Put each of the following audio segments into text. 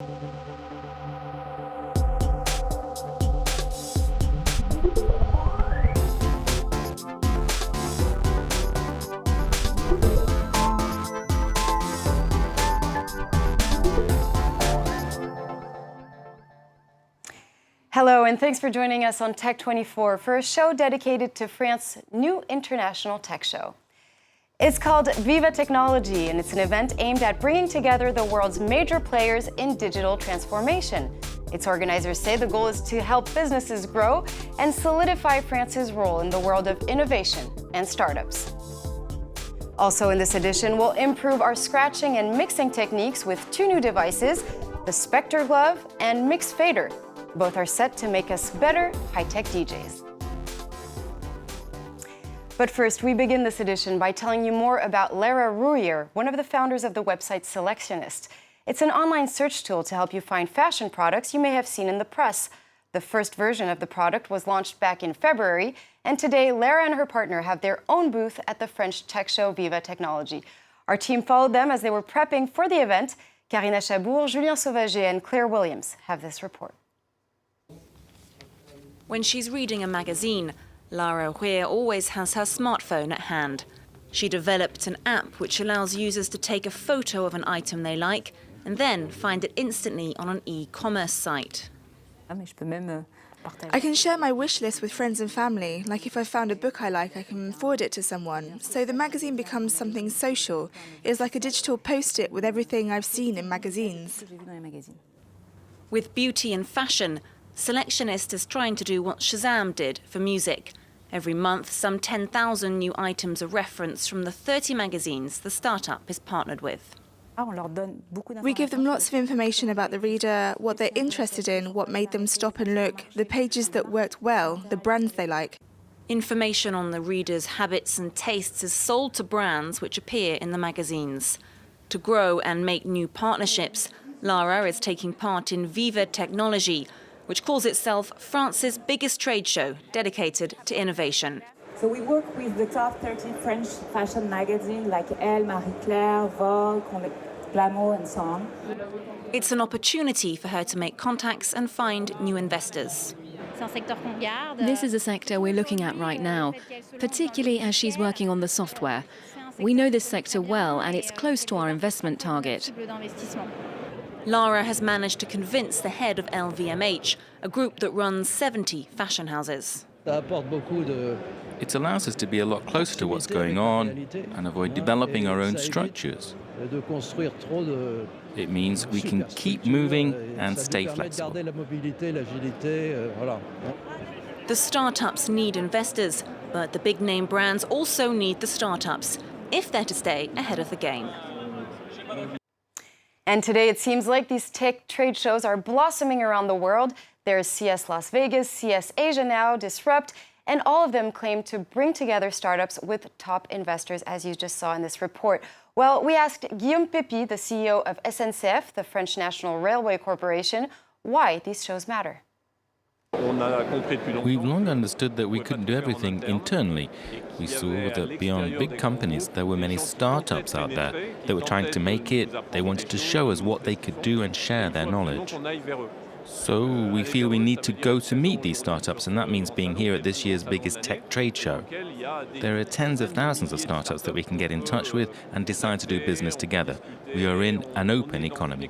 Hello, and thanks for joining us on Tech24 for a show dedicated to France's new international tech show. It's called Viva Technology, and it's an event aimed at bringing together the world's major players in digital transformation. Its organizers say the goal is to help businesses grow and solidify France's role in the world of innovation and startups. Also in this edition, we'll improve our scratching and mixing techniques with two new devices, the Spectr glove and Mixfader. Both are set to make us better high-tech DJs. But first, we begin this edition by telling you more about Lara Rouyer, one of the founders of the website Selectionist. It's an online search tool to help you find fashion products you may have seen in the press. The first version of the product was launched back in February, and today Lara and her partner have their own booth at the French tech show Viva Technology. Our team followed them as they were prepping for the event. Karina Chabour, Julien Sauvager, and Claire Williams have this report. When she's reading a magazine, Lara Rouyer always has her smartphone at hand. She developed an app which allows users to take a photo of an item they like and then find it instantly on an e-commerce site. I can share my wish list with friends and family. Like if I found a book I like, I can forward it to someone. So the magazine becomes something social. It's like a digital post-it with everything I've seen in magazines. With beauty and fashion, Selectionist is trying to do what Shazam did for music. Every month, some 10,000 new items are referenced from the 30 magazines the startup is partnered with. We give them lots of information about the reader, what they're interested in, what made them stop and look, the pages that worked well, the brands they like. Information on the reader's habits and tastes is sold to brands which appear in the magazines. To grow and make new partnerships, Lara is taking part in Viva Technology, which calls itself France's biggest trade show dedicated to innovation. So we work with the top 30 French fashion magazines like Elle, Marie Claire, Vogue, Glamour, and so on. It's an opportunity for her to make contacts and find new investors. This is a sector we're looking at right now, particularly as she's working on the software. We know this sector well, and it's close to our investment target. Lara has managed to convince the head of LVMH, a group that runs 70 fashion houses. It allows us to be a lot closer to what's going on and avoid developing our own structures. It means we can keep moving and stay flexible. The startups need investors, but the big-name brands also need the startups if they're to stay ahead of the game. And today it seems like these tech trade shows are blossoming around the world. There's CS Las Vegas, CS Asia Now, Disrupt, and all of them claim to bring together startups with top investors, as you just saw in this report. Well, we asked Guillaume Pépi, the CEO of SNCF, the French National Railway Corporation, why these shows matter. We've long understood that we couldn't do everything internally. We saw that beyond big companies, there were many startups out there that were trying to make it. They wanted to show us what they could do and share their knowledge. So we feel we need to go to meet these startups, and that means being here at this year's biggest tech trade show. There are tens of thousands of startups that we can get in touch with and decide to do business together. We are in an open economy.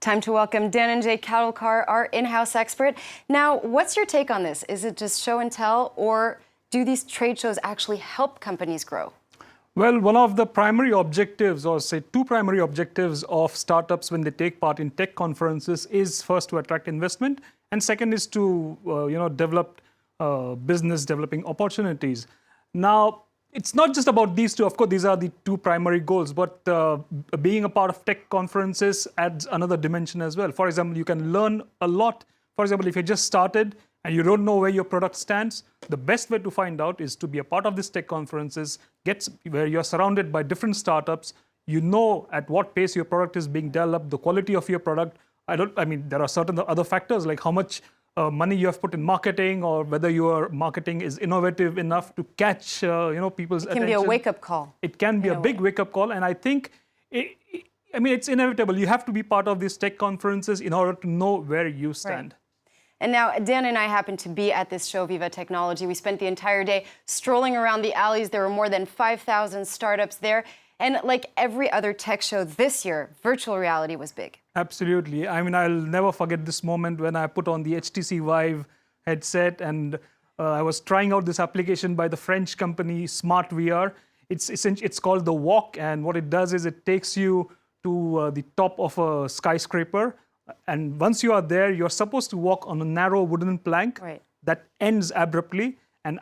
Time to welcome Dhananjay Kadolkar, our in-house expert. Now, what's your take on this? Is it just show and tell, or do these trade shows actually help companies grow? Well, one of the primary objectives, or say two primary objectives of startups when they take part in tech conferences is first to attract investment, and second is to develop business developing opportunities. Now, it's not just about these two. Of course, these are the two primary goals, but being a part of tech conferences adds another dimension as well. For example, you can learn a lot. For example, if you just started and you don't know where your product stands, the best way to find out is to be a part of these tech conferences, where you're surrounded by different startups. You know at what pace your product is being developed, the quality of your product. There are certain other factors like how much money you have put in marketing, or whether your marketing is innovative enough to catch people's attention. It can be a wake-up call. It can be a big wake-up call, and I think I mean, it's inevitable. You have to be part of these tech conferences in order to know where you stand. Right. And now Dan and I happened to be at this show, Viva Technology. We spent the entire day strolling around the alleys. There were more than 5,000 startups there. And like every other tech show this year, virtual reality was big. Absolutely. I mean, I'll never forget this moment when I put on the HTC Vive headset and I was trying out this application by the French company Smart VR. It's called the Walk, and what it does is it takes you to the top of a skyscraper. And once you are there, you're supposed to walk on a narrow wooden plank that ends abruptly. And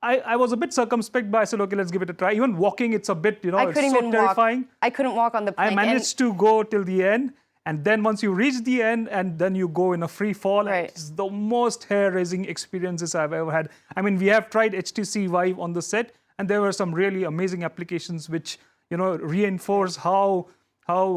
I was a bit circumspect, but I said, okay, let's give it a try. Even walking, it's a bit, it's so terrifying. I couldn't walk on the plank. I managed to go till the end. And then once you reach the end, and then you go in a free fall, it's the most hair-raising experiences I've ever had. I mean, we have tried HTC Vive on the set, and there were some really amazing applications which, reinforce how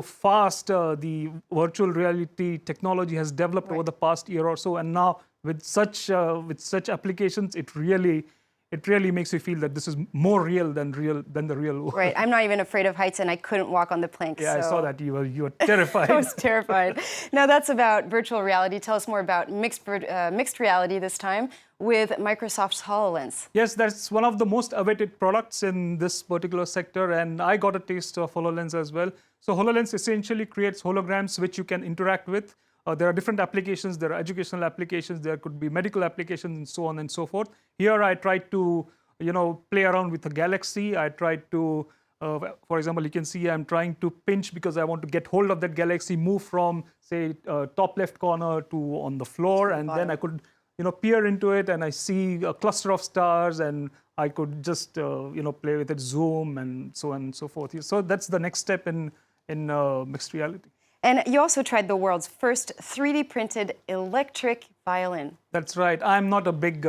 fast the virtual reality technology has developed over the past year or so. And now with such applications, it really makes you feel that this is more real than the real world. Right. I'm not even afraid of heights, and I couldn't walk on the plank. Yeah, so. I saw that. You were terrified. I was terrified. Now that's about virtual reality. Tell us more about mixed reality this time with Microsoft's HoloLens. Yes, that's one of the most awaited products in this particular sector, and I got a taste of HoloLens as well. So HoloLens essentially creates holograms which you can interact with. There are different applications. There are educational applications. There could be medical applications, and so on and so forth. Here, I tried to, play around with a galaxy. I tried to, for example, you can see I'm trying to pinch because I want to get hold of that galaxy, move from, say, top left corner to on the floor, and then I could, peer into it, and I see a cluster of stars, and I could just, play with it, zoom, and so on and so forth. So that's the next step in mixed reality. And you also tried the world's first 3D printed electric violin. That's right. I'm not a big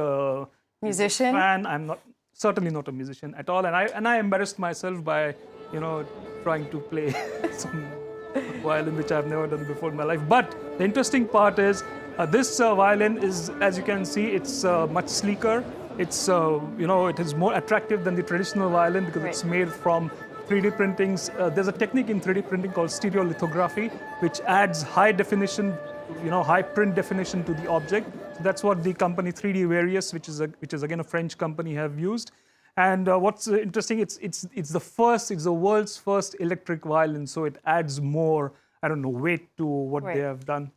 musician fan. I'm certainly not a musician at all. And I embarrassed myself by, trying to play some violin, which I've never done before in my life. But the interesting part is this violin is, as you can see, it's much sleeker. It's it is more attractive than the traditional violin because it's made from 3D printings. There's a technique in 3D printing called stereolithography, which adds high definition, high print definition to the object. So that's what the company 3D Various, which is again a French company, have used. And what's interesting, it's the world's first electric violin, so it adds more, weight to what they have done.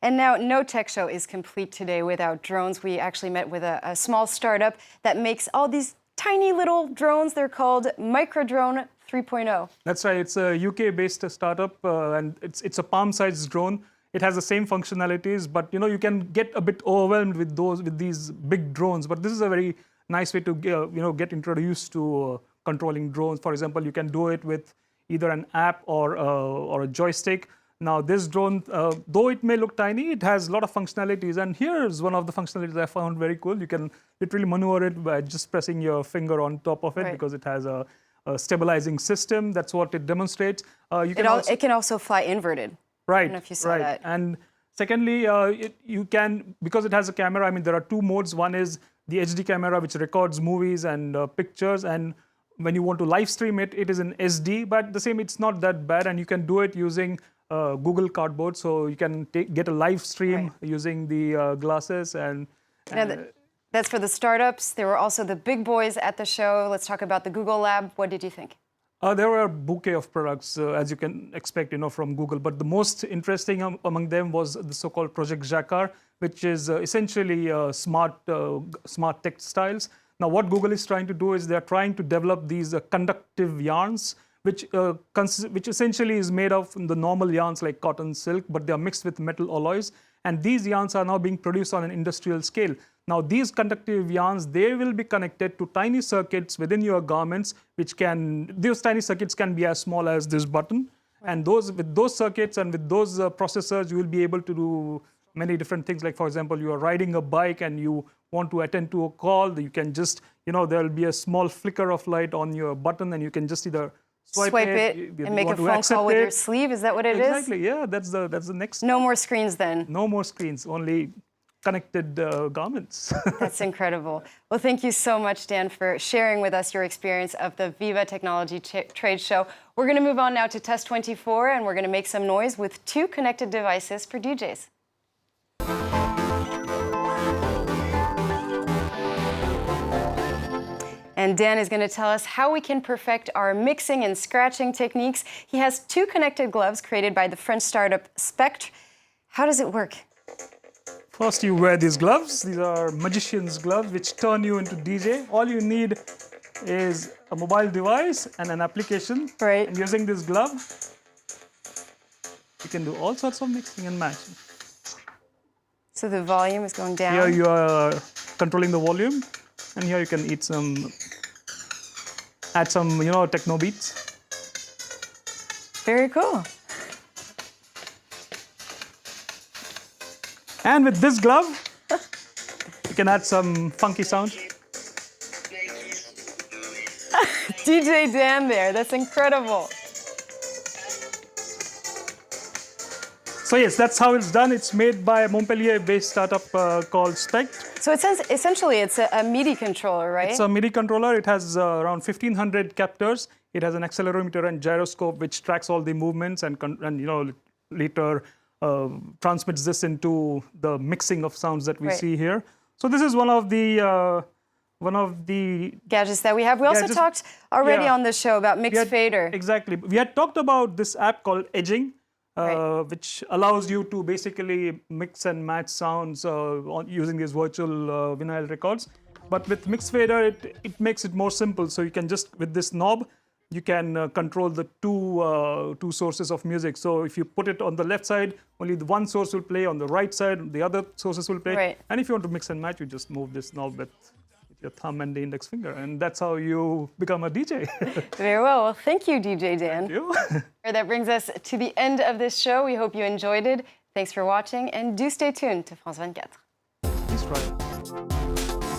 And now, no tech show is complete today without drones. We actually met with a small startup that makes all these tiny little drones. They're called Microdrone 3.0. That's right. It's a UK-based startup, and it's a palm-sized drone. It has the same functionalities, but you can get a bit overwhelmed with these big drones. But this is a very nice way to get introduced to controlling drones. For example, you can do it with either an app or a joystick. Now, this drone, though it may look tiny, it has a lot of functionalities. And here's one of the functionalities I found very cool. You can literally maneuver it by just pressing your finger on top of it because it has a stabilizing system. That's what it demonstrates. It can also fly inverted. Right. I don't know if you saw that. And secondly, you can, because it has a camera, there are two modes. One is the HD camera, which records movies and pictures. And when you want to live stream it, it is in SD. But the same, it's not that bad. And you can do it using Google Cardboard, so you can get a live stream using the glasses. And that's for the startups. There were also the big boys at the show. Let's talk about the Google Lab. What did you think? There were a bouquet of products, as you can expect, from Google. But the most interesting among them was the so-called Project Jacquard, which is essentially smart textiles. Now, what Google is trying to do is they're trying to develop these conductive yarns, which essentially is made of the normal yarns like cotton, silk, but they are mixed with metal alloys. And these yarns are now being produced on an industrial scale. Now, these conductive yarns, they will be connected to tiny circuits within your garments, those tiny circuits can be as small as this button. And with those circuits and with those processors, you will be able to do many different things. Like, for example, you are riding a bike and you want to attend to a call, you can just, there will be a small flicker of light on your button and you can just either swipe it and make a phone call with your sleeve. Is that what it is? Exactly. Yeah, that's the next. No more screens then. No more screens. Only connected garments. That's incredible. Well, thank you so much, Dan, for sharing with us your experience of the Viva Technology trade show. We're going to move on now to Test 24, and we're going to make some noise with 2 connected devices for DJs. And Dan is going to tell us how we can perfect our mixing and scratching techniques. He has 2 connected gloves created by the French startup Spectr. How does it work? First, you wear these gloves. These are magician's gloves, which turn you into DJ. All you need is a mobile device and an application. Right. And using this glove, you can do all sorts of mixing and matching. So the volume is going down. Here you are controlling the volume, and here you can add some, techno beats. Very cool. And with this glove, you can add some funky sounds. DJ Dan there, that's incredible. So yes, that's how it's done. It's made by a Montpellier-based startup called Spectr. So essentially it's a MIDI controller, right? It's a MIDI controller. It has around 1,500 captors. It has an accelerometer and gyroscope which tracks all the movements and later transmits this into the mixing of sounds that we see here. So this is one of the gadgets that we have. We also talked already on the show about Mixfader. Exactly. We had talked about this app called Edging, which allows you to basically mix and match sounds using these virtual vinyl records. But with Mixfader, it makes it more simple. So you can just, with this knob, you can control the two sources of music. So if you put it on the left side, only the one source will play. On the right side, the other sources will play. Right. And if you want to mix and match, you just move this knob with your thumb and the index finger. And that's how you become a DJ. Very well. Well, thank you, DJ Dan. Thank you. That brings us to the end of this show. We hope you enjoyed it. Thanks for watching, and do stay tuned to France 24. Please try it.